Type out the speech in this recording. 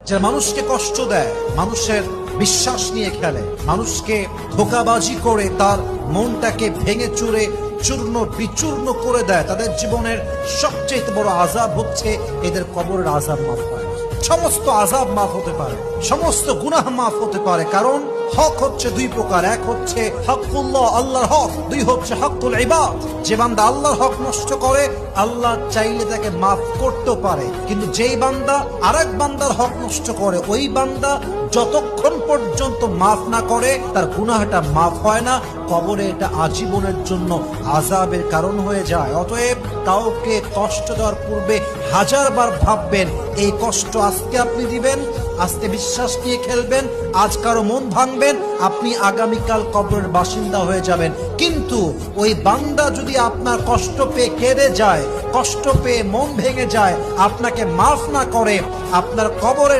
যে মানুষকে কষ্ট দেয়, মানুষের বিশ্বাস নিয়ে খেলে, মানুষকে ধোঁকাবাজি করে তার মনটাকে ভেঙে চুরে চূর্ণ বিচূর্ণ করে দেয়, তাদের জীবনের সবচেয়ে বড় আযাব হচ্ছে এদের কবরের আযাব মাফ হয় না। সমস্ত আযাব মাফ হতে পারে, সমস্ত গুনাহ মাফ হতে পারে, কারণ হক হচ্ছে দুই প্রকার। এক হচ্ছে হকুল্লাহ, আল্লাহর হক। দুই হচ্ছে হকুল ইবাদ। যে বান্দা আল্লাহর হক নষ্ট করে, আল্লাহ চাইলে তাকে মাফ করতে পারে, কিন্তু যেই বান্দা আরেক বান্দার হক নষ্ট করে, ওই বান্দা যতক্ষণ পর্যন্ত মাফ না করে তার গুনাহটা মাফ হয় না। কবরে এটা আজীবনের জন্য আযাবের কারণ হয়ে যায়। অতএব কাউকে কষ্ট দেওয়ার পূর্বে হাজারবার ভাববেন, এই কষ্ট আজকে আপনি দিবেন, আজকে বিশ্বাস নিয়ে খেলবেন, আজ কারো মন ভাঙবেন, আপনি আগামীকাল কবরের বাসিন্দা হয়ে যাবেন। কিন্তু ওই বান্দা যদি আপনার কষ্ট পেয়ে কেঁদে যায়, কষ্ট পেয়ে মন ভেঙে যায়, আপনাকে মাফ না করে, আপনার কবরের